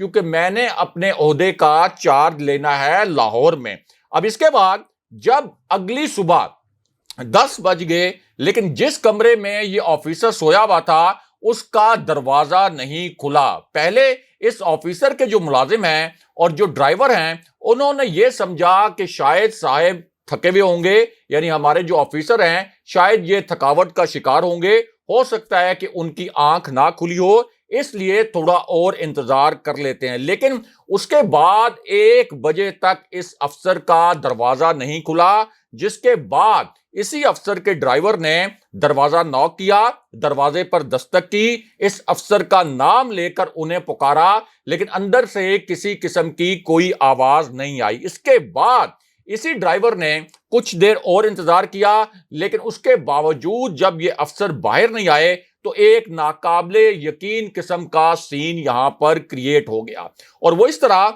کیونکہ میں نے اپنے عہدے کا چارج لینا ہے لاہور میں۔ اب اس کے بعد جب اگلی صبح 10 بج گئے، لیکن جس کمرے میں یہ آفیسر سویا ہوا تھا اس کا دروازہ نہیں کھلا۔ پہلے اس آفیسر کے جو ملازم ہیں اور جو ڈرائیور ہیں انہوں نے یہ سمجھا کہ شاید صاحب تھکے ہوئے ہوں گے، یعنی ہمارے جو آفیسر ہیں شاید یہ تھکاوٹ کا شکار ہوں گے، ہو سکتا ہے کہ ان کی آنکھ نہ کھلی ہو، اس لیے تھوڑا اور انتظار کر لیتے ہیں۔ لیکن اس کے بعد 1 بجے تک اس افسر کا دروازہ نہیں کھلا، جس کے بعد اسی افسر کے ڈرائیور نے دروازہ نوک کیا، دروازے پر دستک کی، اس افسر کا نام لے کر انہیں پکارا، لیکن اندر سے کسی قسم کی کوئی آواز نہیں آئی۔ اس کے بعد اسی ڈرائیور نے کچھ دیر اور انتظار کیا، لیکن اس کے باوجود جب یہ افسر باہر نہیں آئے تو ایک ناقابل یقین قسم کا سین یہاں پر کریٹ ہو گیا، اور وہ اس طرح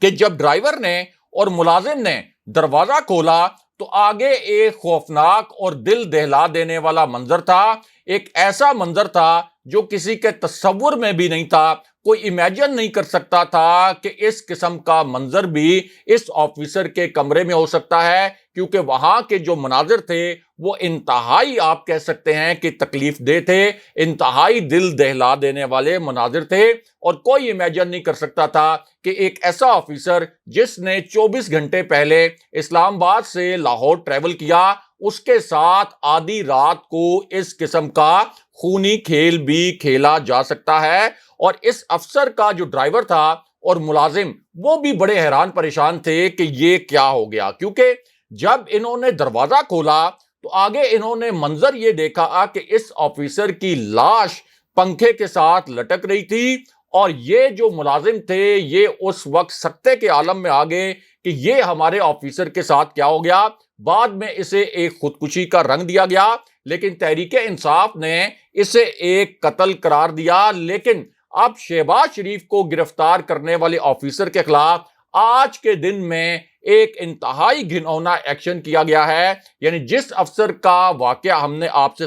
کہ جب ڈرائیور نے اور ملازم نے دروازہ کھولا تو آگے ایک خوفناک اور دل دہلا دینے والا منظر تھا، ایک ایسا منظر تھا جو کسی کے تصور میں بھی نہیں تھا، کوئی امیجن نہیں کر سکتا تھا کہ اس قسم کا منظر بھی اس آفیسر کے کمرے میں ہو سکتا ہے، کیونکہ وہاں کے جو مناظر تھے وہ انتہائی آپ کہہ سکتے ہیں کہ تکلیف دہ تھے، انتہائی دل دہلا دینے والے مناظر تھے، اور کوئی امیجن نہیں کر سکتا تھا کہ ایک ایسا آفیسر جس نے 24 گھنٹے پہلے اسلام آباد سے لاہور ٹریول کیا، اس کے ساتھ آدھی رات کو اس قسم کا خونی کھیل بھی کھیلا جا سکتا ہے۔ اور اس افسر کا جو ڈرائیور تھا اور ملازم وہ بھی بڑے حیران پریشان تھے کہ یہ کیا ہو گیا، کیونکہ جب انہوں نے دروازہ کھولا تو آگے انہوں نے منظر یہ دیکھا کہ اس آفیسر کی لاش پنکھے کے ساتھ لٹک رہی تھی، اور یہ جو ملازم تھے یہ اس وقت سکتے کے عالم میں آ گئے کہ یہ ہمارے آفیسر کے ساتھ کیا ہو گیا۔ بعد میں اسے ایک خودکشی کا رنگ دیا گیا، لیکن تحریک انصاف نے اسے ایک قتل قرار دیا۔ لیکن اب شہباز شریف کو گرفتار کرنے والے آفیسر کے خلاف آج کے دن میں ایک انتہائی گھناؤنا ایکشن کیا گیا ہے، یعنی جس افسر کا واقعہ ہم نے آپ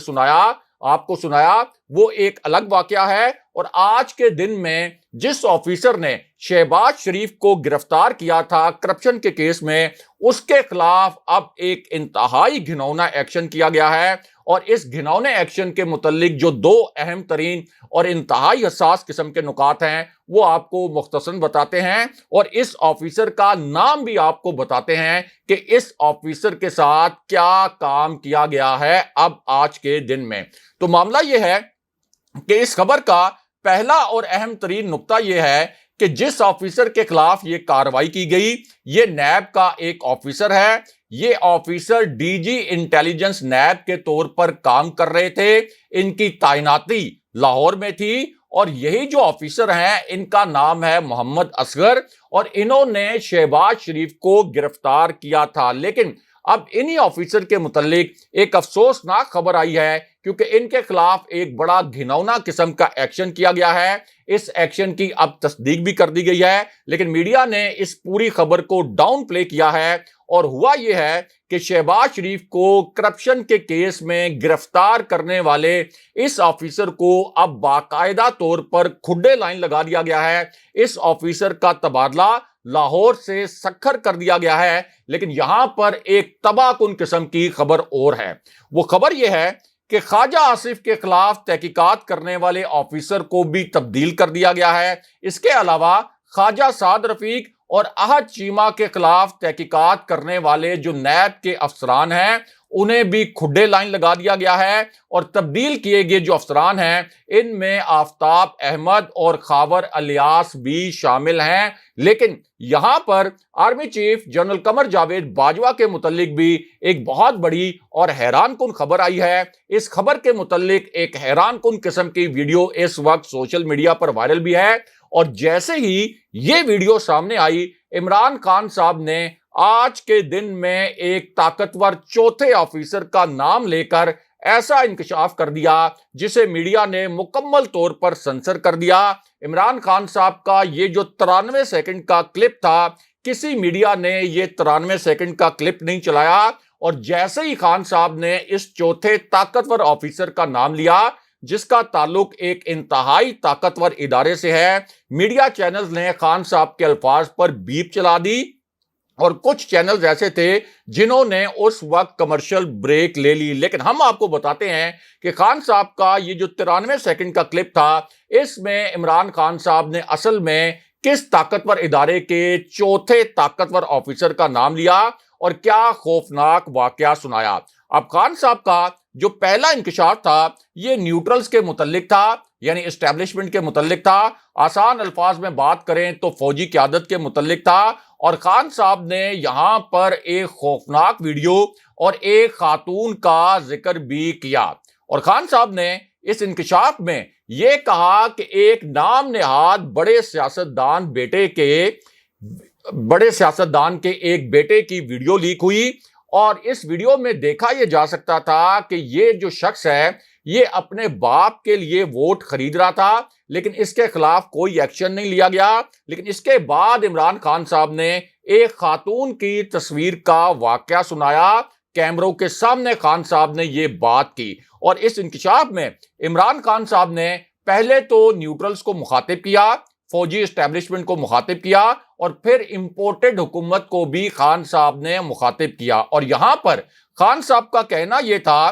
کو سنایا وہ ایک الگ واقعہ ہے، اور آج کے دن میں جس آفیسر نے شہباز شریف کو گرفتار کیا تھا کرپشن کے کیس میں، اس کے خلاف اب ایک انتہائی گھناؤنا ایکشن کیا گیا ہے۔ اور اس گھناؤنے ایکشن کے متعلق جو 2 اہم ترین اور انتہائی حساس قسم کے نکات ہیں وہ آپ کو مختصراً بتاتے ہیں، اور اس آفیسر کا نام بھی آپ کو بتاتے ہیں کہ اس آفیسر کے ساتھ کیا کام کیا گیا ہے اب آج کے دن میں۔ تو معاملہ یہ ہے کہ اس خبر کا پہلا اور اہم ترین نقطہ یہ ہے کہ جس آفیسر کے خلاف یہ کارروائی کی گئی یہ نیب کا ایک آفیسر ہے، یہ officer D G intelligence NAB کے طور پر کام کر رہے تھے، ان کی تعیناتی لاہور میں تھی، اور یہی جو آفیسر ہیں ان کا نام ہے محمد اصغر، اور انہوں نے شہباز شریف کو گرفتار کیا تھا۔ لیکن اب انہی آفیسر کے متعلق ایک افسوسناک خبر آئی ہے، کیونکہ ان کے خلاف ایک بڑا گھناؤنا قسم کا ایکشن کیا گیا ہے۔ اس ایکشن کی اب تصدیق بھی کر دی گئی ہے، لیکن میڈیا نے اس پوری خبر کو ڈاؤن پلے کیا ہے، اور ہوا یہ ہے کہ شہباز شریف کو کرپشن کے کیس میں گرفتار کرنے والے اس آفیسر کو اب باقاعدہ طور پر کھڈے لائن لگا دیا گیا ہے، اس آفیسر کا تبادلہ لاہور سے سکھر کر دیا گیا ہے۔ لیکن یہاں پر ایک تباہ کن قسم کی خبر اور ہے، وہ خبر یہ ہے کہ خواجہ آصف کے خلاف تحقیقات کرنے والے آفیسر کو بھی تبدیل کر دیا گیا ہے۔ اس کے علاوہ خواجہ سعد رفیق اور احد چیمہ کے خلاف تحقیقات کرنے والے جو نیب کے افسران ہیں انہیں بھی کھڈے لائن لگا دیا گیا ہے، اور تبدیل کیے گئے جو افسران ہیں ان میں آفتاب احمد اور خاور الیاس بھی شامل ہیں۔ لیکن یہاں پر army chief general Qamar Javed Bajwa کے متعلق بھی ایک بہت بڑی اور حیران کن خبر آئی ہے۔ اس خبر کے متعلق ایک حیران کن قسم کی ویڈیو اس وقت سوشل میڈیا پر وائرل بھی ہے، اور جیسے ہی یہ ویڈیو سامنے آئی عمران خان صاحب نے آج کے دن میں ایک طاقتور چوتھے آفیسر کا نام لے کر ایسا انکشاف کر دیا جسے میڈیا نے مکمل طور پر سنسر کر دیا۔ عمران خان صاحب کا یہ جو 93 سیکنڈ کا کلپ تھا، کسی میڈیا نے یہ 93 سیکنڈ کا کلپ نہیں چلایا، اور جیسے ہی خان صاحب نے اس چوتھے طاقتور آفیسر کا نام لیا جس کا تعلق ایک انتہائی طاقتور ادارے سے ہے۔ میڈیا چینلز نے خان صاحب کے الفاظ پر بیپ چلا دی اور کچھ چینلز ایسے تھے جنہوں نے اس وقت کمرشل بریک لے لی، لیکن ہم آپ کو بتاتے ہیں کہ خان صاحب کا یہ جو 93 سیکنڈ کا کلپ تھا، اس میں عمران خان صاحب نے اصل میں کس طاقتور ادارے کے چوتھے طاقتور آفیسر کا نام لیا اور کیا خوفناک واقعہ سنایا۔ اب خان صاحب کا جو پہلا انکشاف تھا یہ نیوٹرلز کے متعلق تھا، یعنی اسٹیبلشمنٹ کے متعلق تھا، آسان الفاظ میں بات کریں تو فوجی قیادت کے متعلق تھا، اور خان صاحب نے یہاں پر ایک خوفناک ویڈیو اور ایک خاتون کا ذکر بھی کیا، اور خان صاحب نے اس انکشاف میں یہ کہا کہ ایک نام نہاد بڑے سیاستدان کے ایک بیٹے کی ویڈیو لیک ہوئی، اور اس ویڈیو میں دیکھا یہ جا سکتا تھا کہ یہ جو شخص ہے یہ اپنے باپ کے لیے ووٹ خرید رہا تھا، لیکن اس کے خلاف کوئی ایکشن نہیں لیا گیا۔ لیکن اس کے بعد عمران خان صاحب نے ایک خاتون کی تصویر کا واقعہ سنایا، کیمروں کے سامنے خان صاحب نے یہ بات کی، اور اس انکشاف میں عمران خان صاحب نے پہلے تو نیوٹرلز کو مخاطب کیا، فوجی اسٹیبلشمنٹ کو مخاطب کیا، اور پھر امپورٹڈ حکومت کو بھی خان صاحب نے مخاطب کیا۔ اور یہاں پر خان صاحب کا کہنا یہ تھا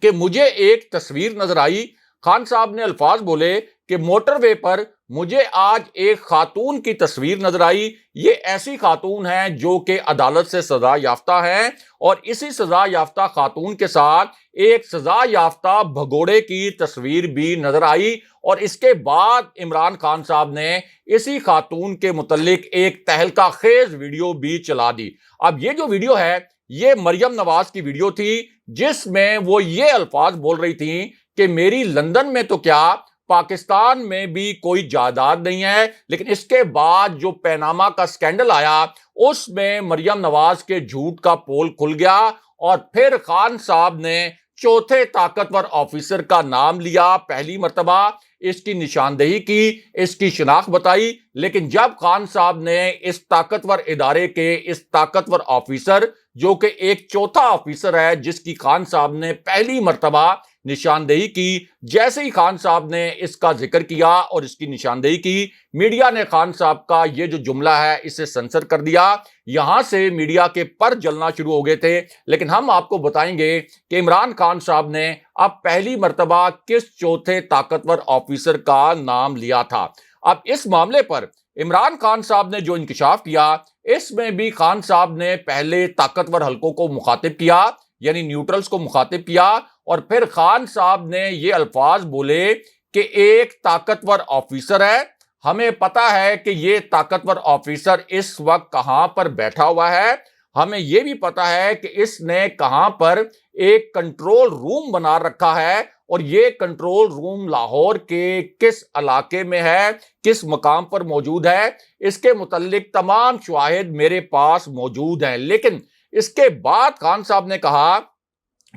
کہ مجھے ایک تصویر نظر آئی، خان صاحب نے الفاظ بولے کہ موٹر وے پر مجھے آج ایک خاتون کی تصویر نظر آئی، یہ ایسی خاتون ہے جو کہ عدالت سے سزا یافتہ ہے، اور اسی سزا یافتہ خاتون کے ساتھ ایک سزا یافتہ بھگوڑے کی تصویر بھی نظر آئی، اور اس کے بعد عمران خان صاحب نے اسی خاتون کے متعلق ایک تہلکہ خیز ویڈیو بھی چلا دی۔ اب یہ جو ویڈیو ہے یہ مریم نواز کی ویڈیو تھی، جس میں وہ یہ الفاظ بول رہی تھیں کہ میری لندن میں تو کیا پاکستان میں بھی کوئی جائیداد نہیں ہے، لیکن اس کے بعد جو پیناما کا سکینڈل آیا اس میں مریم نواز کے جھوٹ کا پول کھل گیا، اور پھر خان صاحب نے چوتھے طاقتور آفیسر کا نام لیا پہلی مرتبہ، اس کی نشاندہی کی، اس کی شناخت بتائی، لیکن جب خان صاحب نے اس طاقتور ادارے کے اس طاقتور آفیسر جو کہ ایک چوتھا آفیسر ہے جس کی خان صاحب نے پہلی مرتبہ نشاندہی کی، جیسے ہی خان صاحب نے اس کا ذکر کیا اور اس کی نشاندہی کی، میڈیا نے خان صاحب کا یہ جو جملہ ہے اسے سنسر کر دیا۔ یہاں سے میڈیا کے پر جلنا شروع ہو گئے تھے، لیکن ہم آپ کو بتائیں گے کہ عمران خان صاحب نے اب پہلی مرتبہ کس چوتھے طاقتور آفیسر کا نام لیا تھا۔ اب اس معاملے پر عمران خان صاحب نے جو انکشاف کیا، اس میں بھی خان صاحب نے پہلے طاقتور حلقوں کو مخاطب کیا، یعنی نیوٹرلز کو مخاطب کیا، اور پھر خان صاحب نے یہ الفاظ بولے کہ ایک طاقتور آفیسر ہے، ہمیں پتا ہے کہ یہ طاقتور آفیسر اس وقت کہاں پر بیٹھا ہوا ہے، ہمیں یہ بھی پتا ہے کہ اس نے کہاں پر ایک کنٹرول روم بنا رکھا ہے، اور یہ کنٹرول روم لاہور کے کس علاقے میں ہے، کس مقام پر موجود ہے، اس کے متعلق تمام شواہد میرے پاس موجود ہیں۔ لیکن اس کے بعد خان صاحب نے کہا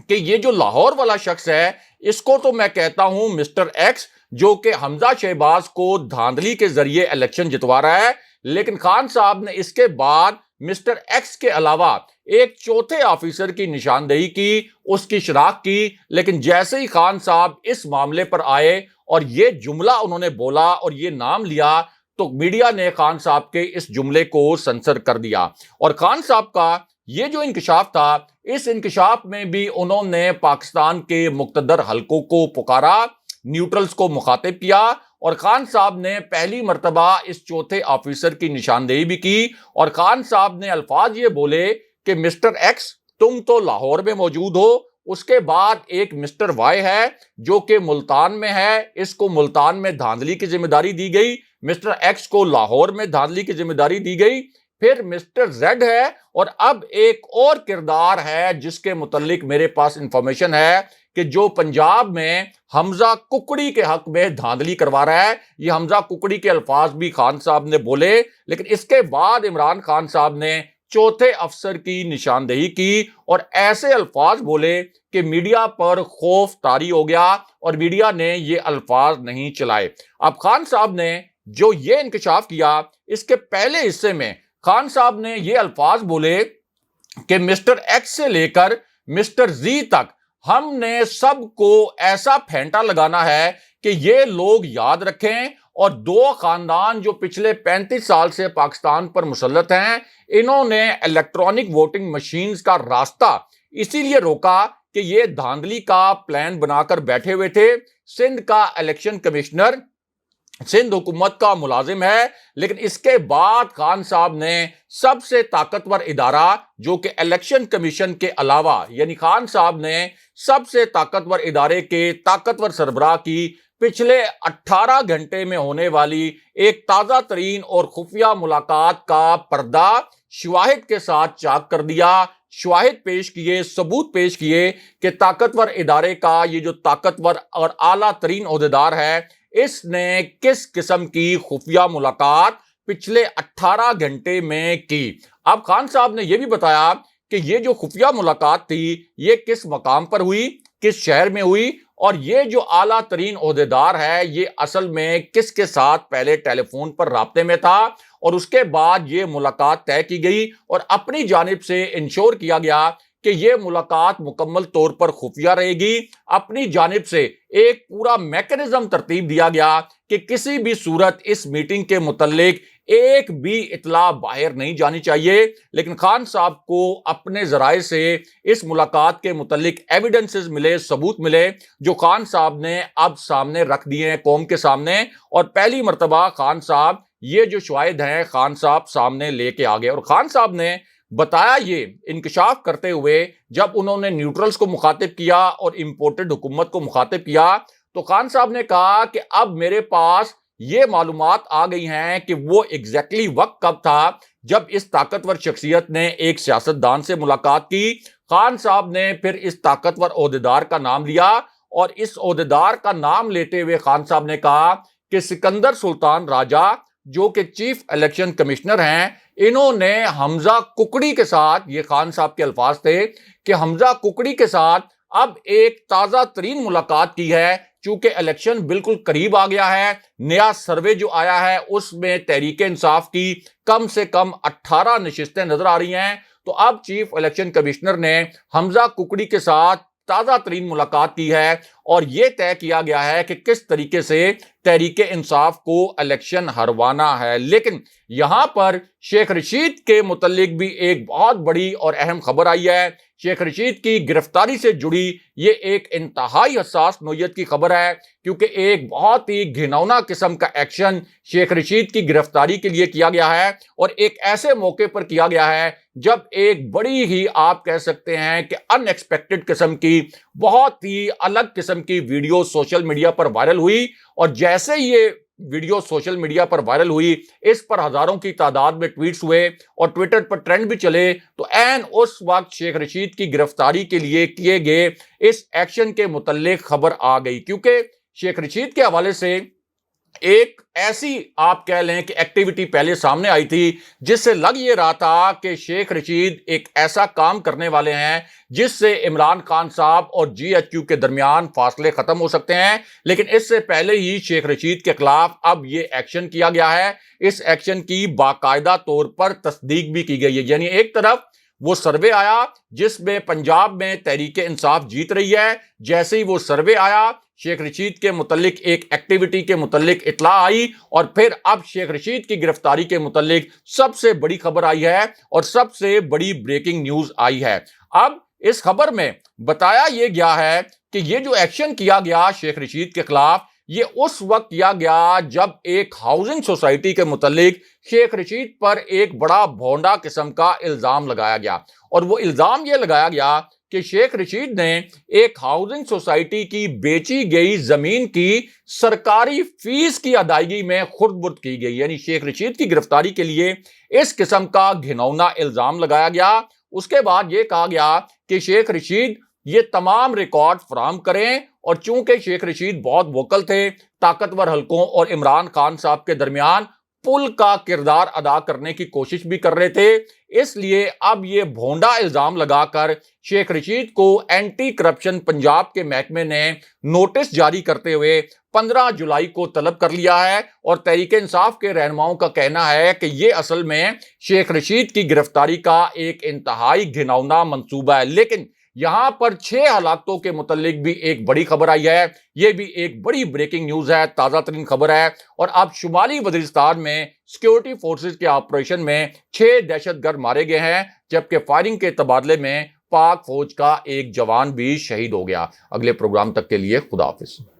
کہ یہ جو لاہور والا شخص ہے اس کو تو میں کہتا ہوں مسٹر ایکس، جو کہ حمزہ شہباز کو دھاندلی کے ذریعے الیکشن جتوا رہا ہے، لیکن خان صاحب نے اس کے بعد مسٹر ایکس کے علاوہ ایک چوتھے آفیسر کی نشاندہی کی، اس کی شناخت کی، لیکن جیسے ہی خان صاحب اس معاملے پر آئے اور یہ جملہ انہوں نے بولا اور یہ نام لیا تو میڈیا نے خان صاحب کے اس جملے کو سنسر کر دیا۔ اور خان صاحب کا یہ جو انکشاف تھا، اس انکشاف میں بھی انہوں نے پاکستان کے مقتدر حلقوں کو پکارا، نیوٹرلز کو مخاطب کیا، اور خان صاحب نے پہلی مرتبہ اس چوتھے آفیسر کی نشاندہی بھی کی، اور خان صاحب نے الفاظ یہ بولے کہ مسٹر ایکس تم تو لاہور میں موجود ہو، اس کے بعد ایک مسٹر وائی ہے جو کہ ملتان میں ہے، اس کو ملتان میں دھاندلی کی ذمہ داری دی گئی، مسٹر ایکس کو لاہور میں دھاندلی کی ذمہ داری دی گئی، پھر مسٹر زیڈ ہے، اور اب ایک اور کردار ہے جس کے متعلق میرے پاس انفارمیشن ہے کہ جو پنجاب میں حمزہ ککڑی کے حق میں دھاندلی کروا رہا ہے۔ یہ حمزہ ککڑی کے الفاظ بھی خان صاحب نے بولے، لیکن اس کے بعد عمران خان صاحب نے چوتھے افسر کی نشاندہی کی اور ایسے الفاظ بولے کہ میڈیا پر خوف طاری ہو گیا اور میڈیا نے یہ الفاظ نہیں چلائے۔ اب خان صاحب نے جو یہ انکشاف کیا، اس کے پہلے حصے میں خان صاحب نے یہ الفاظ بولے کہ مسٹر ایکس سے لے کر مسٹر زی تک ہم نے سب کو ایسا پھینٹا لگانا ہے کہ یہ لوگ یاد رکھیں، اور دو خاندان جو پچھلے 35 سال سے پاکستان پر مسلط ہیں، انہوں نے الیکٹرانک ووٹنگ مشینز کا راستہ اسی لیے روکا کہ یہ دھاندلی کا پلان بنا کر بیٹھے ہوئے تھے۔ سندھ کا الیکشن کمشنر سندھ حکومت کا ملازم ہے، لیکن اس کے بعد خان صاحب نے سب سے طاقتور ادارہ جو کہ الیکشن کمیشن کے علاوہ، یعنی خان صاحب نے سب سے طاقتور ادارے کے طاقتور سربراہ کی پچھلے 18 گھنٹے میں ہونے والی ایک تازہ ترین اور خفیہ ملاقات کا پردہ شواہد کے ساتھ چاک کر دیا۔ شواہد پیش کیے، ثبوت پیش کیے کہ طاقتور ادارے کا یہ جو طاقتور اور اعلیٰ ترین عہدیدار ہے، اس نے کس قسم کی خفیہ ملاقات پچھلے 18 گھنٹے میں کی۔ اب خان صاحب نے یہ بھی بتایا کہ یہ جو خفیہ ملاقات تھی یہ کس مقام پر ہوئی، کس شہر میں ہوئی، اور یہ جو اعلیٰ ترین عہدیدار ہے یہ اصل میں کس کے ساتھ پہلے ٹیلی فون پر رابطے میں تھا، اور اس کے بعد یہ ملاقات طے کی گئی اور اپنی جانب سے انشور کیا گیا کہ یہ ملاقات مکمل طور پر خفیہ رہے گی۔ اپنی جانب سے ایک پورا میکانزم ترتیب دیا گیا کہ کسی بھی صورت اس میٹنگ کے متعلق ایک بھی اطلاع باہر نہیں جانی چاہیے، لیکن خان صاحب کو اپنے ذرائع سے اس ملاقات کے متعلق ایویڈنسز ملے، ثبوت ملے، جو خان صاحب نے اب سامنے رکھ دیے ہیں قوم کے سامنے، اور پہلی مرتبہ خان صاحب یہ جو شواہد ہیں خان صاحب سامنے لے کے آ گئے۔ اور خان صاحب نے بتایا یہ انکشاف کرتے ہوئے، جب انہوں نے نیوٹرلز کو مخاطب کیا اور امپورٹڈ حکومت کو مخاطب کیا، تو خان صاحب نے کہا کہ اب میرے پاس یہ معلومات آ گئی ہیں کہ وہ ایگزیکٹلی وقت کب تھا جب اس طاقتور شخصیت نے ایک سیاستدان سے ملاقات کی۔ خان صاحب نے پھر اس طاقتور عہدیدار کا نام لیا، اور اس عہدیدار کا نام لیتے ہوئے خان صاحب نے کہا کہ سکندر سلطان راجہ جو کہ چیف الیکشن کمشنر ہیں، انہوں نے حمزہ ککڑی کے ساتھ، یہ خان صاحب کے الفاظ تھے کہ حمزہ ککڑی کے ساتھ اب ایک تازہ ترین ملاقات کی ہے، چونکہ الیکشن بالکل قریب آ گیا ہے۔ نیا سروے جو آیا ہے اس میں تحریک انصاف کی کم سے کم 18 نشستیں نظر آ رہی ہیں، تو اب چیف الیکشن کمشنر نے حمزہ ککڑی کے ساتھ تازہ ترین ملاقات کی ہے، اور یہ طے کیا گیا ہے کہ کس طریقے سے تحریک انصاف کو الیکشن ہروانا ہے۔ لیکن یہاں پر شیخ رشید کے متعلق بھی ایک بہت بڑی اور اہم خبر آئی ہے۔ شیخ رشید کی گرفتاری سے جڑی یہ ایک انتہائی حساس نوعیت کی خبر ہے، کیونکہ ایک بہت ہی گھناؤنا قسم کا ایکشن شیخ رشید کی گرفتاری کے لیے کیا گیا ہے، اور ایک ایسے موقع پر کیا گیا ہے جب ایک بڑی ہی آپ کہہ سکتے ہیں کہ ان ایکسپیکٹڈ قسم کی، بہت ہی الگ قسم کی ویڈیو سوشل میڈیا پر وائرل ہوئی، اور جیسے یہ ویڈیو سوشل میڈیا پر وائرل ہوئی، اس پر ہزاروں کی تعداد میں ٹویٹس ہوئے اور ٹویٹر پر ٹرینڈ بھی چلے، تو عین اس وقت شیخ رشید کی گرفتاری کے لیے کیے گئے اس ایکشن کے متعلق خبر آ گئی، کیونکہ شیخ رشید کے حوالے سے ایک ایسی آپ کہہ لیں کہ ایکٹیویٹی پہلے سامنے آئی تھی جس سے لگ یہ رہا تھا کہ شیخ رشید ایک ایسا کام کرنے والے ہیں جس سے عمران خان صاحب اور جی ایچ کیو کے درمیان فاصلے ختم ہو سکتے ہیں، لیکن اس سے پہلے ہی شیخ رشید کے خلاف اب یہ ایکشن کیا گیا ہے۔ اس ایکشن کی باقاعدہ طور پر تصدیق بھی کی گئی ہے، یعنی ایک طرف وہ سروے آیا جس میں پنجاب میں تحریک انصاف جیت رہی ہے، جیسے ہی وہ سروے آیا شیخ رشید کے متعلق ایک ایکٹیویٹی کے متعلق اطلاع آئی، اور پھر اب شیخ رشید کی گرفتاری کے متعلق سب سے بڑی خبر آئی ہے اور سب سے بڑی بریکنگ نیوز آئی ہے۔ اب اس خبر میں بتایا یہ گیا ہے کہ یہ جو ایکشن کیا گیا شیخ رشید کے خلاف، یہ اس وقت کیا گیا جب ایک ہاؤسنگ سوسائٹی کے متعلق شیخ رشید پر ایک بڑا بھونڈا قسم کا الزام لگایا گیا، اور وہ الزام یہ لگایا گیا کہ شیخ رشید نے ایک ہاؤسنگ سوسائٹی کی بیچی گئی زمین کی سرکاری فیس کی ادائیگی میں خرد برد کی گئی، یعنی شیخ رشید کی گرفتاری کے لیے اس قسم کا گھناؤنا الزام لگایا گیا۔ اس کے بعد یہ کہا گیا کہ شیخ رشید یہ تمام ریکارڈ فراہم کریں، اور چونکہ شیخ رشید بہت ووکل تھے، طاقتور حلقوں اور عمران خان صاحب کے درمیان پل کا کردار ادا کرنے کی کوشش بھی کر رہے تھے، اس لیے اب یہ بھونڈا الزام لگا کر شیخ رشید کو اینٹی کرپشن پنجاب کے محکمے نے نوٹس جاری کرتے ہوئے 15 جولائی کو طلب کر لیا ہے، اور تحریک انصاف کے رہنماؤں کا کہنا ہے کہ یہ اصل میں شیخ رشید کی گرفتاری کا ایک انتہائی گھناؤنا منصوبہ ہے۔ لیکن یہاں پر 6 ہلاکتوں کے متعلق بھی ایک بڑی خبر آئی ہے. یہ بھی ایک بڑی بریکنگ نیوز ہے, تازہ ترین خبر ہے. اور اب شمالی وزیرستان میں سیکیورٹی فورسز کے آپریشن میں 6 دہشت گرد مارے گئے ہیں, جبکہ فائرنگ کے تبادلے میں پاک فوج کا ایک جوان بھی شہید ہو گیا. اگلے پروگرام تک کے لیے خدا حافظ.